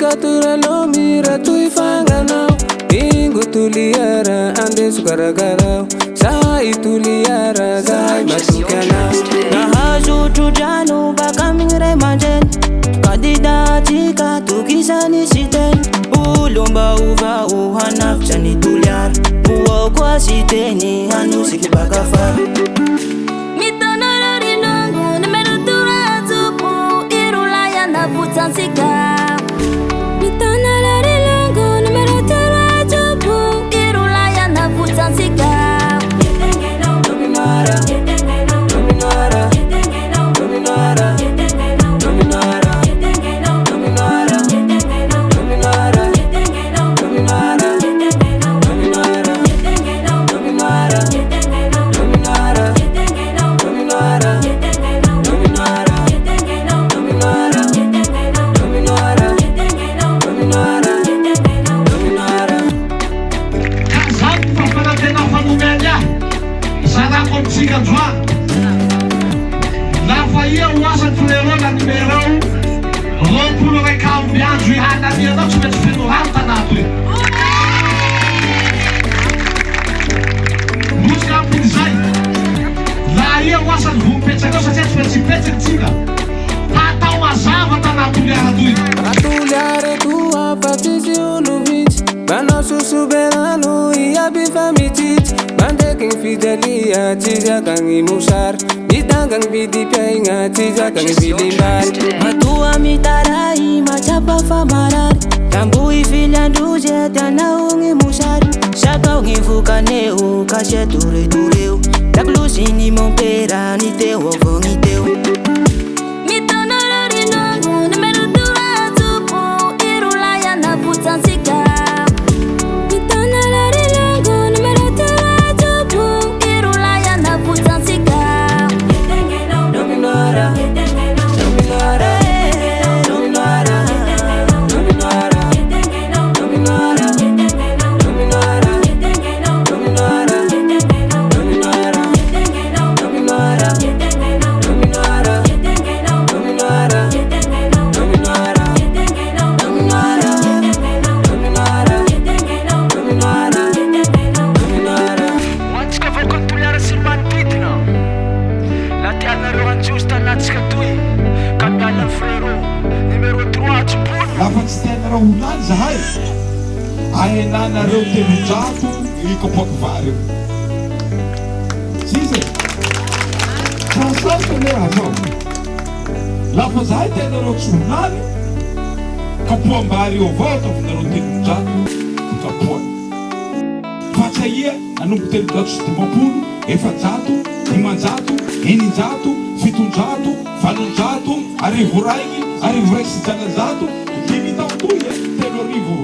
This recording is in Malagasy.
faturano mira tuifanganao ingo tuliara ande sukarakarao sai tuliara sai matukanao nahazo trodrano baka migniray mandrainy kandidatika tokisany sy teny olomba ovao hanafitra ny toliara oao koa sy teny hanosiky baka fara mitonolo rinongo nimerutura tupu irulaya na vutsansika mitonolo rinongo nimerutura tupu irulaya na vutsansika dominara dominara dominara dominara dominara dominara dominara dominara dominara lafa ia oasa toerana numéro roapolo ray cambiandro ihananianao tsy maintsy fenohano tanato e mosika ampin'izay laha ia oasa ny vomipetrakanao satria tsy maintsy ipetsakytsika hatao mazava tanato liaratoy atuliare tua fatisy olo vintsy manao sosoberano iaby fa mitsitsy mandreky ny fijalia tsy zakagny mosary mitangany vidim-piaigna tsy zakagny vilimbary matoa mitaray matsapa fa marary tambohy filiandrozy atianao gny mosary sakao gny vokaneo kasy atoretoreo laklosiny mompera ny teo avao gny teo mitonolo rinongo nimerutura tupu irulaya na vutsansika mitonolo rinongo nimerutura tupu irulaya na vutsansika dominara dominara dominara dominara dominara dominara dominara dominara dominara dominara dominara dominara Antsika avao koa toliara sy manodidina la tianareo anjosy tanatsika toy ka miala ny frérot numéro 3 tsipolo lafa tsy tianareo holany zahay ahenanareo telonjato ikapoaky vary sise transante le razao lafa zahay tianareo tsy holany kapoam-bary eo avao ataonareo telonjato kapoa fa tsy ahia nanombo telonjato sy dimapolo efajato dimanjato eninjato fitonjato valonjato arivo raiky sy jalanjato dimy tao toy telo arivo